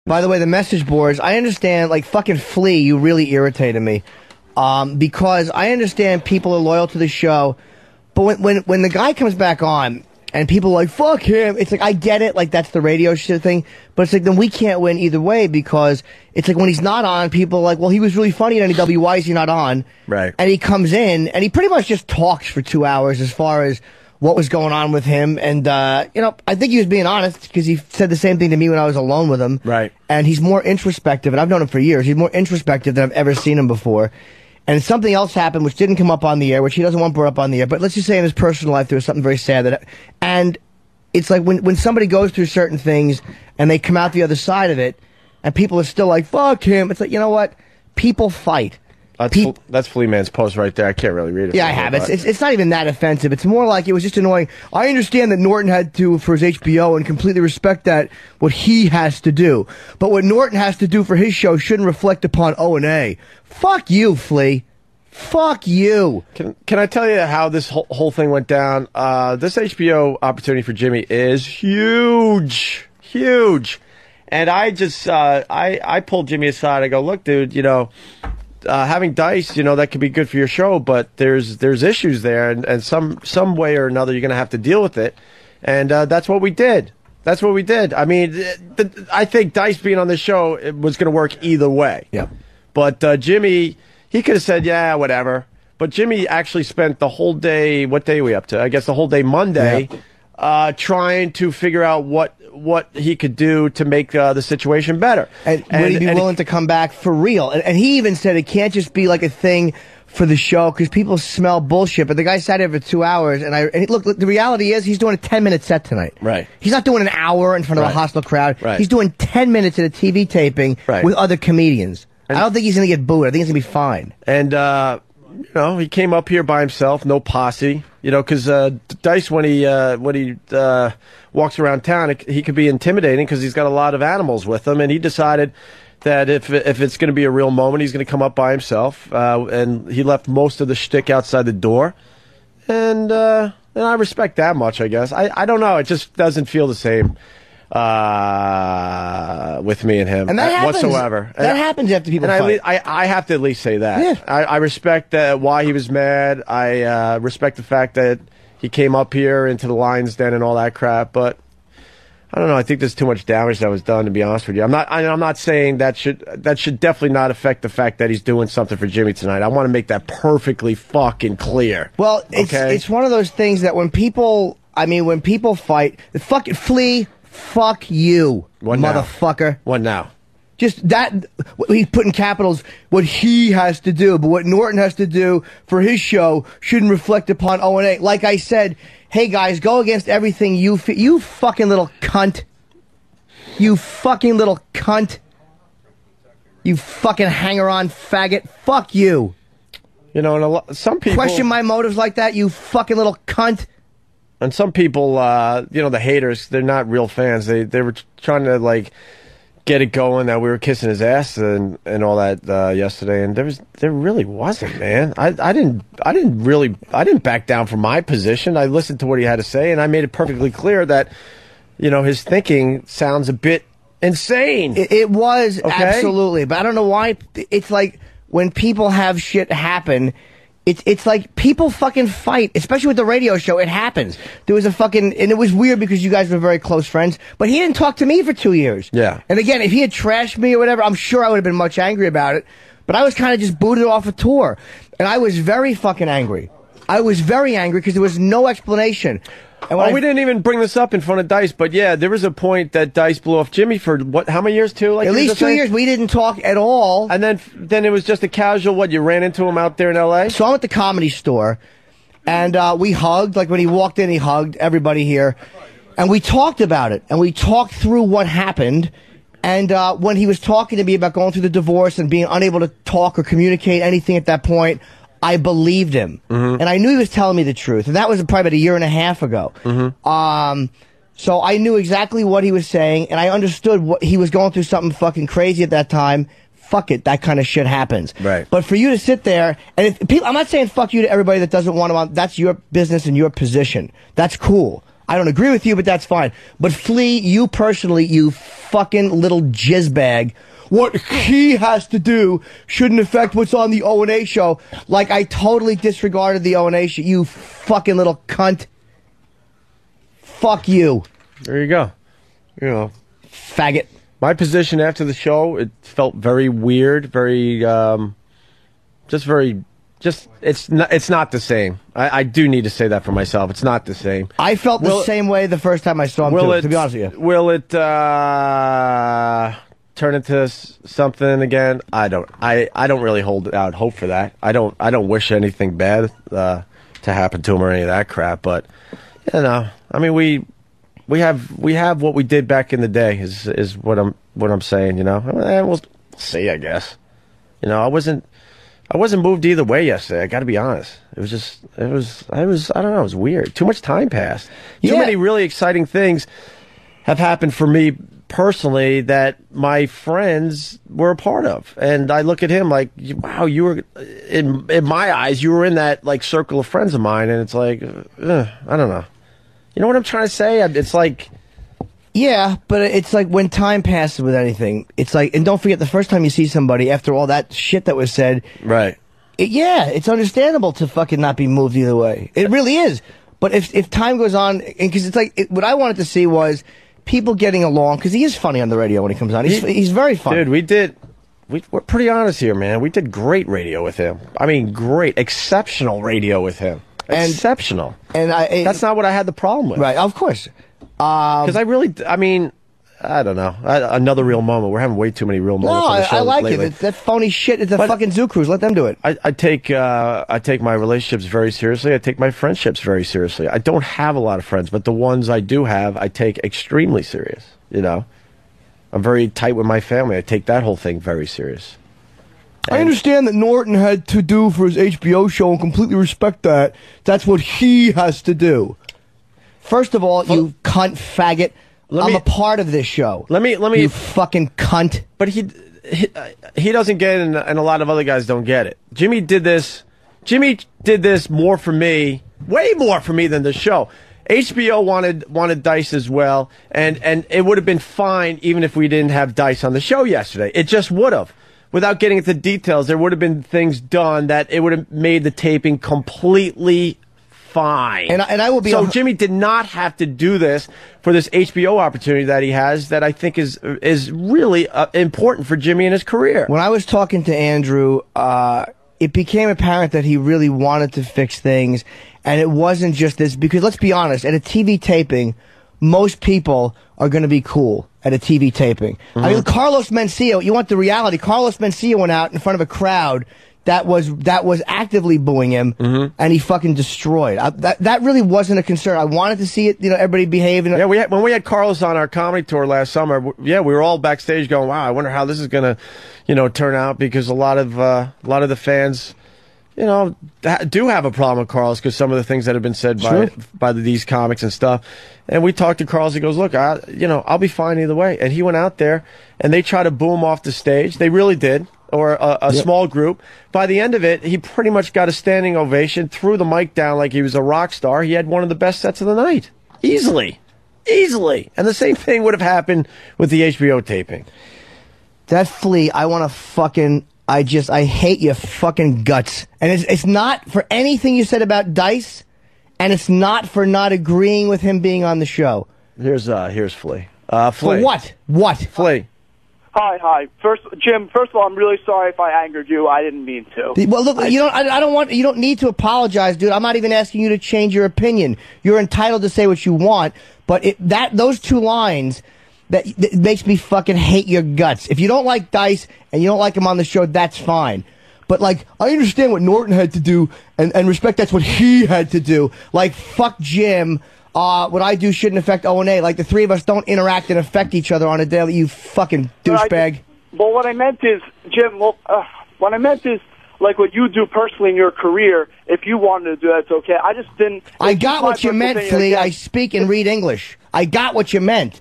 By the way, the message boards, I understand, like, fucking Flea, you really irritated me. Because I understand people are loyal to the show, but when the guy comes back on, and people are like, fuck him, it's like, I get it, like, that's the radio shit thing, but it's like, then we can't win either way, because it's like, when he's not on, people are like, well, he was really funny at NEW, why is he not on? Right. And he comes in, and he pretty much just talks for 2 hours as far as what was going on with him, and, you know, I think he was being honest, because he said the same thing to me when I was alone with him. Right. And he's more introspective, and I've known him for years, he's more introspective than I've ever seen him before. And something else happened which didn't come up on the air, which he doesn't want brought up on the air, but let's just say in his personal life there was something very sad and it's like when somebody goes through certain things and they come out the other side of it and people are still like, fuck him, it's like, you know what? People fight. That's Fleaman's post right there. I can't really read it. Yeah, I have. It's not even that offensive. It's more like it was just annoying. I understand that Norton had to for his HBO and completely respect that what he has to do. But what Norton has to do for his show shouldn't reflect upon O&A. Fuck you, Flea. Fuck you. Can I tell you how this whole thing went down? This HBO opportunity for Jimmy is huge. Huge. And I just, I pulled Jimmy aside. I go, look, dude, you know, having Dice, you know, that could be good for your show, but there's issues there, and some way or another you're going to have to deal with it. And that's what we did. That's what we did. I mean, I think Dice being on the show was going to work either way. Yeah. But Jimmy, he could have said, yeah, whatever. But Jimmy actually spent the whole day, what day are we up to? I guess the whole day Monday, trying to figure out what he could do to make the situation better. And would he be willing to come back for real? And he even said it can't just be like a thing for the show because people smell bullshit. But the guy sat there for 2 hours, and look, the reality is he's doing a 10-minute set tonight. Right. He's not doing an hour in front of a hostile crowd. Right. He's doing 10 minutes at a TV taping with other comedians. I don't think he's going to get booed. I think he's going to be fine. And, you know, he came up here by himself, no posse. You know, because Dice, when he walks around town, he could be intimidating because he's got a lot of animals with him. And he decided that if it's going to be a real moment, he's going to come up by himself. And he left most of the shtick outside the door. And I respect that much, I guess. I don't know. It just doesn't feel the same with me and him, and that happens, whatsoever. That happens after people fight. I have to at least say that. Yeah. I respect why he was mad. I respect the fact that he came up here into the lion's den and all that crap. But I don't know. I think there's too much damage that was done. To be honest with you, I'm not saying that should definitely not affect the fact that he's doing something for Jimmy tonight. I want to make that perfectly fucking clear. Well, it's one of those things that when people fight, fucking Flea. Fuck you, motherfucker. What now? Just that, he's putting capitals, what he has to do, but what Norton has to do for his show shouldn't reflect upon O&A. Like I said, hey guys, go against everything you fucking little cunt. You fucking little cunt. You fucking hanger-on faggot. Fuck you. You know, and some people question my motives like that, you fucking little cunt. And some people, you know, the haters, they're not real fans. They were trying to, like, get it going that we were kissing his ass and all that yesterday. And there really wasn't, man. I didn't back down from my position. I listened to what he had to say, and I made it perfectly clear that, you know, his thinking sounds a bit insane. It was, okay? Absolutely. But I don't know why. It's like when people have shit happen, it's like people fucking fight, especially with the radio show. It happens. There was and it was weird because you guys were very close friends, but he didn't talk to me for 2 years. Yeah. And again, if he had trashed me or whatever, I'm sure I would have been much angry about it, but I was kind of just booted off a tour. And I was very fucking angry. I was very angry because there was no explanation. And we didn't even bring this up in front of Dice, but yeah, there was a point that Dice blew off Jimmy for how many years too? Like at least 2 years. We didn't talk at all. And then it was just a casual. You ran into him out there in L.A. So I'm at the Comedy Store, and we hugged. Like when he walked in, he hugged everybody here, and we talked about it, and we talked through what happened. And when he was talking to me about going through the divorce and being unable to talk or communicate anything at that point, I believed him. And I knew he was telling me the truth. And that was probably about a year and a half ago. So I knew exactly what he was saying, and I understood what he was going through something fucking crazy at that time. Fuck it, that kind of shit happens. Right. But for you to sit there, and if people, I'm not saying fuck you to everybody that doesn't want to, that's your business and your position. That's cool. I don't agree with you, but that's fine. But Flea, you personally, you fucking little jizzbag, what he has to do shouldn't affect what's on the O&A show. Like, I totally disregarded the O&A show. You fucking little cunt. Fuck you. There you go. You know. Faggot. My position after the show, it felt very weird, very, it's not the same. I do need to say that for myself. It's not the same. I felt the same way the first time I saw him, too, to be honest with you. Will it, turn into something again? I don't really hold out hope for that. I don't wish anything bad, to happen to him or any of that crap, but, you know, I mean, we have what we did back in the day is what I'm saying, you know. We'll see, I guess. You know, I wasn't moved either way yesterday. I got to be honest. I don't know. It was weird. Too much time passed. Too many really exciting things have happened for me personally that my friends were a part of, and I look at him like, wow, you were in my eyes, you were in that like circle of friends of mine, and it's like, I don't know. You know what I'm trying to say? It's like... Yeah, but it's like when time passes with anything, it's like, and don't forget the first time you see somebody after all that shit that was said. Right. It's understandable to fucking not be moved either way. It really is. But if time goes on, because it's like, what I wanted to see was people getting along, because he is funny on the radio when he comes on. He's very funny. Dude, we're pretty honest here, man. We did great radio with him. I mean, great, exceptional radio with him. Exceptional. And that's not what I had the problem with. Right, of course. Because I don't know. Another real moment. We're having way too many real moments on the show I like lately. it. That phony shit. It's a fucking zoo cruise. Let them do it. I take my relationships very seriously. I take my friendships very seriously. I don't have a lot of friends, but the ones I do have, I take extremely serious. You know, I'm very tight with my family. I take that whole thing very serious. I understand that Norton had to do for his HBO show and completely respect that. That's what he has to do. First of all, you cunt faggot, I'm a part of this show. Let me. You fucking cunt. But he doesn't get it, and a lot of other guys don't get it. Jimmy did this more for me, way more for me than the show. HBO wanted Dice as well, and it would have been fine even if we didn't have Dice on the show yesterday. It just would have. Without getting into details, there would have been things done that it would have made the taping completely fine. And I will be... So Jimmy did not have to do this for this HBO opportunity that he has that I think is really important for Jimmy in his career. When I was talking to Andrew, it became apparent that he really wanted to fix things, and it wasn't just this, because let's be honest, at a TV taping, most people are going to be cool at a TV taping. Mm-hmm. I mean, Carlos Mencia, you want the reality, Carlos Mencia went out in front of a crowd that was actively booing him, mm-hmm. and he fucking destroyed. That really wasn't a concern. I wanted to see it, you know, everybody behaving. Yeah, when we had Carlos on our comedy tour last summer, we were all backstage going, wow, I wonder how this is going to, you know, turn out, because a lot of the fans, you know, do have a problem with Carlos because some of the things that have been said by these comics and stuff. And we talked to Carlos. He goes, look, I'll be fine either way. And he went out there, and they tried to boo him off the stage. They really did. Or a small group. By the end of it, he pretty much got a standing ovation, threw the mic down like he was a rock star. He had one of the best sets of the night. Easily. And the same thing would have happened with the HBO taping. That Flea, I want to fucking... I hate your fucking guts. And it's not for anything you said about Dice, and it's not for not agreeing with him being on the show. Here's Flea. Flea. For what? What? Flea. Hi. Jim, first of all, I'm really sorry if I angered you. I didn't mean to. Well, look, you don't need to apologize, dude. I'm not even asking you to change your opinion. You're entitled to say what you want, but those two lines, that makes me fucking hate your guts. If you don't like Dice and you don't like him on the show, that's fine. But, like, I understand what Norton had to do and respect that's what he had to do. Like, fuck Jim. What I do shouldn't affect O&A. Like, the three of us don't interact and affect each other on a daily, you fucking douchebag. Well, what I meant is, Jim, what I meant is, like, what you do personally in your career, if you wanted to do that, it's okay. I just didn't... I got what you meant, Flea. I speak and read English. I got what you meant.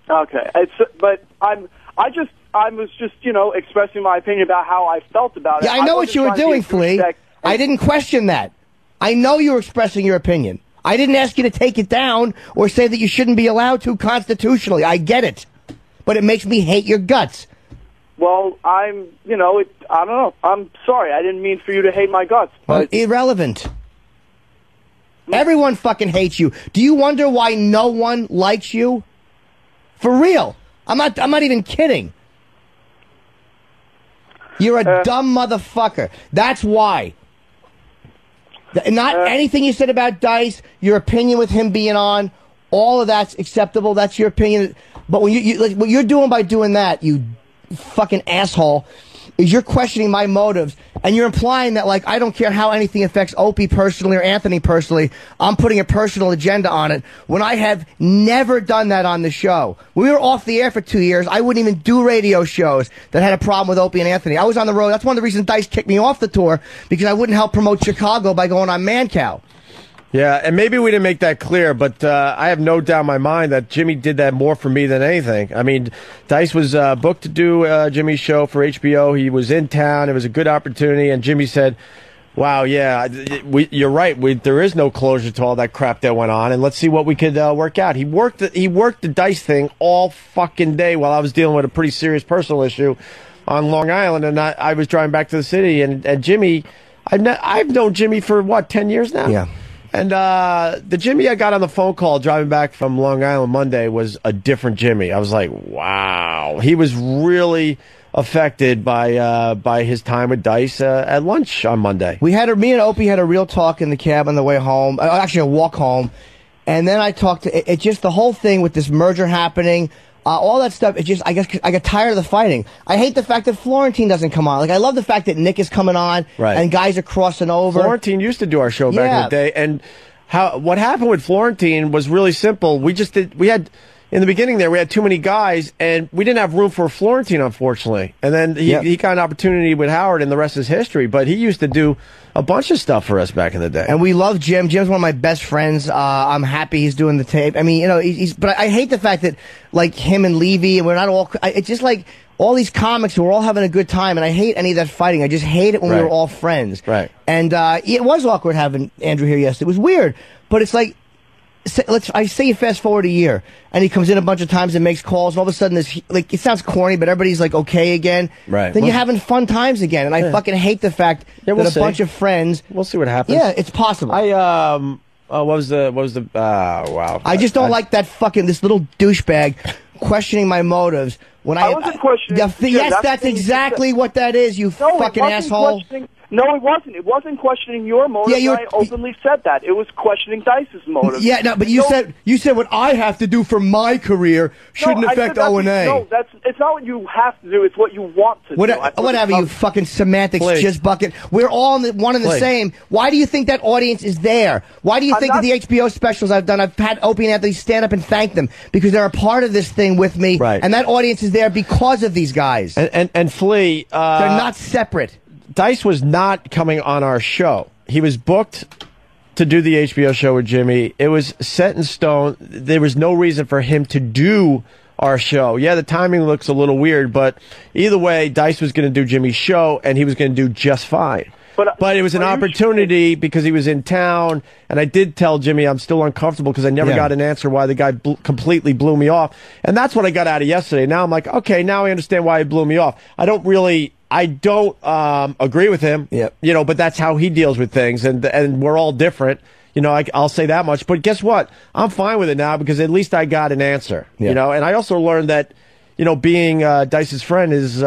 Okay. But I was just, you know, expressing my opinion about how I felt about it. Yeah, I know what you were doing, Flea. I didn't question that. I know you were expressing your opinion. I didn't ask you to take it down or say that you shouldn't be allowed to constitutionally. I get it. But it makes me hate your guts. Well, I don't know. I'm sorry. I didn't mean for you to hate my guts. Well, irrelevant. Everyone fucking hates you. Do you wonder why no one likes you? For real. I'm not even kidding. You're a dumb motherfucker. That's why. Not anything you said about Dice, your opinion with him being on, all of that's acceptable. That's your opinion. But when what you're doing by doing that, you fucking asshole, is you're questioning my motives, and you're implying that, like, I don't care how anything affects Opie personally or Anthony personally, I'm putting a personal agenda on it, when I have never done that on the show. When we were off the air for 2 years, I wouldn't even do radio shows that had a problem with Opie and Anthony. I was on the road. That's one of the reasons Dice kicked me off the tour, because I wouldn't help promote Chicago by going on Mancow. Yeah, and maybe we didn't make that clear, but I have no doubt in my mind that Jimmy did that more for me than anything. I mean, Dice was booked to do Jimmy's show for HBO. He was in town. It was a good opportunity, and Jimmy said, wow, yeah, you're right. There is no closure to all that crap that went on, and let's see what we could work out. He worked the Dice thing all fucking day while I was dealing with a pretty serious personal issue on Long Island, and I was driving back to the city, and Jimmy, I've known Jimmy for, 10 years now? Yeah. And the Jimmy I got on the phone call driving back from Long Island Monday was a different Jimmy. I was like, wow. He was really affected by his time with Dice at lunch on Monday. Me and Opie had a real talk in the cab on the way home, actually a walk home, and then I talked to, it just, the whole thing with this merger happening, all that stuff, I guess I got tired of the fighting. I hate the fact that Florentine doesn't come on. Like, I love the fact that Nick is coming on, right, and guys are crossing over. Florentine used to do our show back in the day, and what happened with Florentine was really simple. In the beginning there, we had too many guys, and we didn't have room for Florentine, unfortunately. And then he got an opportunity with Howard, and the rest is history. But he used to do a bunch of stuff for us back in the day. And we love Jim. Jim's one of my best friends. I'm happy he's doing the tape. I mean, but I hate the fact that, like, him and Levy, and we're not all, it's just like all these comics who are all having a good time, and I hate any of that fighting. I just hate it when we were all friends. Right. And it was awkward having Andrew here yesterday. It was weird, but it's like, I say you fast forward a year, and he comes in a bunch of times and makes calls, and all of a sudden, it sounds corny, but everybody's like okay again. Right. Then you're having fun times again, and I fucking hate the fact that a bunch of friends. We'll see what happens. Yeah, it's possible. What was the? Wow. I just don't like that this little douchebag questioning my motives when I wasn't questioning. Yes, that's exactly what that is. You fucking asshole. No, it wasn't. It wasn't questioning your motives. Yeah, I openly said that. It was questioning Dice's motives. Yeah, no, but you said what I have to do for my career shouldn't affect O&A. No, it's not what you have to do. It's what you want to do. Whatever, you fucking semantics jizz bucket. We're all one and the same. Why do you think that audience is there? Why do you think that the HBO specials I've done, I've had Opie and Anthony stand up and thank them because they're a part of this thing with me, right? And that audience is there because of these guys. And Flea, they're not separate. Dice was not coming on our show. He was booked to do the HBO show with Jimmy. It was set in stone. There was no reason for him to do our show. Yeah, the timing looks a little weird, but either way, Dice was going to do Jimmy's show, and he was going to do just fine. But it was an opportunity because he was in town, and I did tell Jimmy I'm still uncomfortable because I never got an answer why the guy completely blew me off. And that's what I got out of yesterday. Now I'm like, okay, now I understand why he blew me off. I don't agree with him, but that's how he deals with things, and we're all different. I'll say that much. But guess what? I'm fine with it now because at least I got an answer. And I also learned that, being Dice's friend is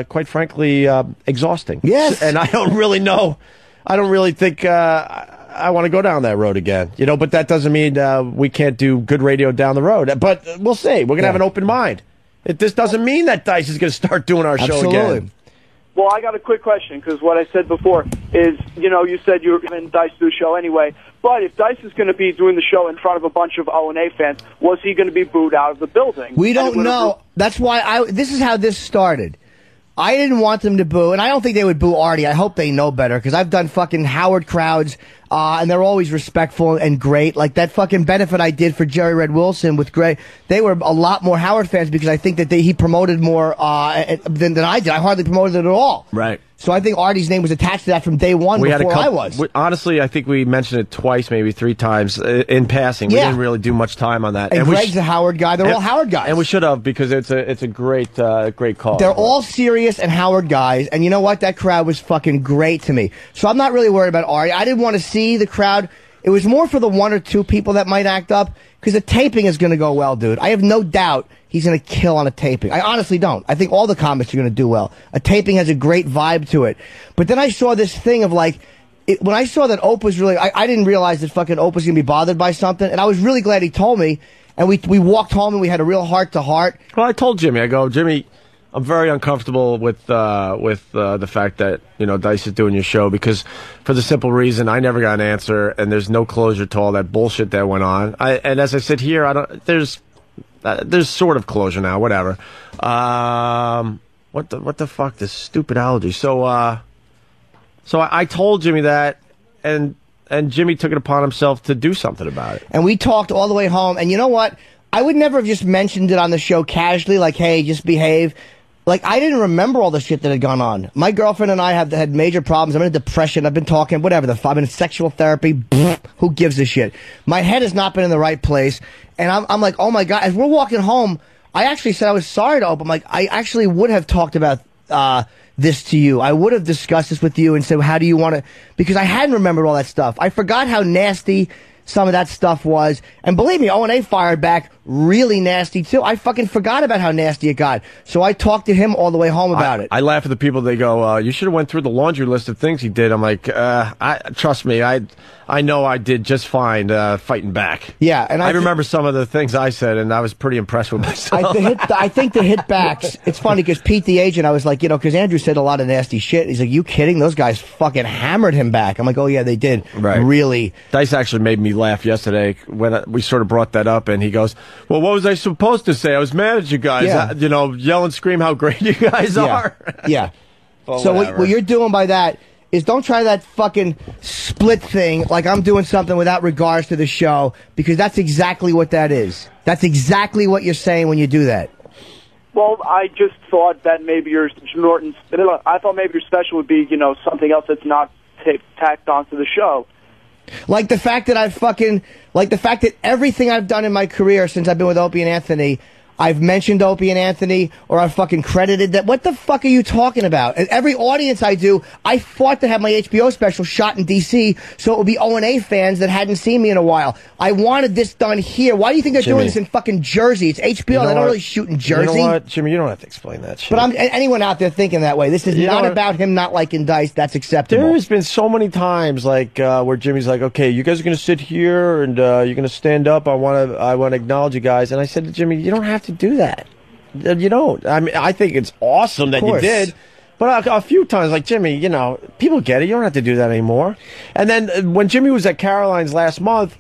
quite frankly exhausting. Yes. And I don't really know. I don't really think I want to go down that road again. But that doesn't mean we can't do good radio down the road. But we'll see. We're gonna have an open mind. This doesn't mean that Dice is going to start doing our show again. Well, I got a quick question, because what I said before is, you said you were going to Dice do a show anyway, but if Dice is going to be doing the show in front of a bunch of O&A fans, was he going to be booed out of the building? We don't know. That's why this is how this started. I didn't want them to boo, and I don't think they would boo Artie. I hope they know better, because I've done fucking Howard crowds, and they're always respectful and great. Like that fucking benefit I did for Jerry Red Wilson with Gray, they were a lot more Howard fans because I think that he promoted more than I did. I hardly promoted it at all. Right. So I think Artie's name was attached to that from day one before I was. Honestly, I think we mentioned it twice, maybe 3 times in passing. We didn't really do much time on that. And Greg's a Howard guy. They're all Howard guys. And we should have, because it's a great call. They're all serious and Howard guys. And you know what? That crowd was fucking great to me. So I'm not really worried about Artie. I didn't want to see the crowd. It was more for the 1 or 2 people that might act up, because the taping is going to go well, dude. I have no doubt he's going to kill on a taping. I honestly don't. I think all the comics are going to do well. A taping has a great vibe to it. But then I saw this thing of like, when I saw that Ope was really, I didn't realize that fucking Ope was going to be bothered by something, and I was really glad he told me. And we walked home and we had a real heart-to-heart. Well, I told Jimmy, I go, Jimmy, I'm very uncomfortable with the fact that, you know, Dice is doing your show, because for the simple reason I never got an answer, and there's no closure to all that bullshit that went on. And as I sit here, there's sort of closure now. Whatever. What the fuck? This stupid allergy. So I told Jimmy that, and Jimmy took it upon himself to do something about it. And we talked all the way home. And you know what? I would never have just mentioned it on the show casually, like, hey, just behave. Like, I didn't remember all the shit that had gone on. My girlfriend and I have had major problems. I'm in a depression. I've been talking, whatever. I'm in sexual therapy. Who gives a shit? My head has not been in the right place. And I'm like, oh, my God. As we're walking home, I actually said I was sorry to Ope. I'm like, I actually would have talked about this to you. I would have discussed this with you and said, how do you want to... Because I hadn't remembered all that stuff. I forgot how nasty some of that stuff was. And believe me, O&A fired back really nasty, too. I fucking forgot about how nasty it got. So I talked to him all the way home about it. I laugh at the people, they go, you should have went through the laundry list of things he did. I'm like, trust me, I know I did just fine fighting back. Yeah, and I remember some of the things I said, and I was pretty impressed with myself. I think the hitbacks, it's funny, because Pete the agent, I was like, you know, because Andrew said a lot of nasty shit. He's like, you kidding? Those guys fucking hammered him back. I'm like, oh, yeah, they did. Right. Really. Dice actually made me laugh yesterday when we sort of brought that up, and he goes, well, what was I supposed to say? I was mad at you guys. Yeah. You know, yell and scream how great you guys are. Yeah. Well, so what you're doing by that is don't try that fucking split thing like I'm doing something without regards to the show, because that's exactly what that is. That's exactly what you're saying when you do that. Well, I just thought that maybe I thought maybe your special would be, you know, something else that's not tacked onto the show. Like the fact that everything I've done in my career since I've been with Opie and Anthony, I've mentioned Opie and Anthony, or I've fucking credited that. What the fuck are you talking about? And every audience I do, I fought to have my HBO special shot in D.C. so it would be O&A fans that hadn't seen me in a while. I wanted this done here. Why do you think they're doing this in fucking Jersey? It's HBO. They don't really shoot in Jersey. You know what, Jimmy? You don't have to explain that shit. But anyone out there thinking that way, this is not about him not liking Dice. That's acceptable. There's been so many times like where Jimmy's like, okay, you guys are going to sit here and you're going to stand up. I want to acknowledge you guys. And I said to Jimmy, you don't have to do that. You don't. I mean, I think it's awesome that you did. But a few times, like, Jimmy, you know, people get it. You don't have to do that anymore. And then when Jimmy was at Caroline's last month,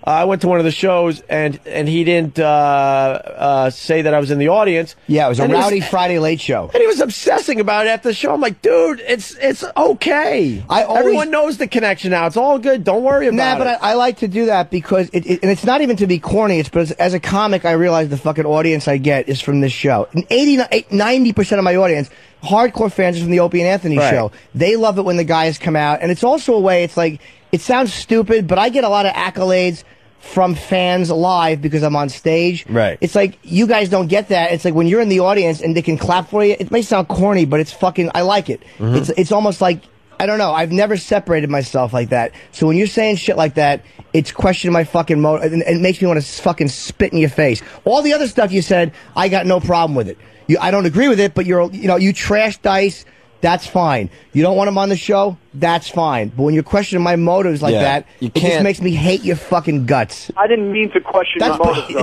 I went to one of the shows, and he didn't say that I was in the audience. Yeah, it was a rowdy Friday late show. And he was obsessing about it after the show. I'm like, dude, it's okay. Everyone knows the connection now. It's all good. Don't worry about it. But I like to do that because, and it's not even to be corny, but as a comic, I realize the fucking audience I get is from this show. And 90% of my audience, hardcore fans, is from the Opie and Anthony show. They love it when the guys come out. And it's also a way, it's like, it sounds stupid, but I get a lot of accolades from fans live because I'm on stage. Right. It's like, you guys don't get that. It's like when you're in the audience and they can clap for you, it may sound corny, but it's fucking, I like it. Mm-hmm. It's almost like, I don't know, I've never separated myself like that. So when you're saying shit like that, it's questioning my fucking motive, and it makes me want to fucking spit in your face. All the other stuff you said, I got no problem with it. I don't agree with it, but you trash Dice. That's fine. You don't want him on the show? That's fine. But when you're questioning my motives like that, it just makes me hate your fucking guts. I didn't mean to question your motives, though.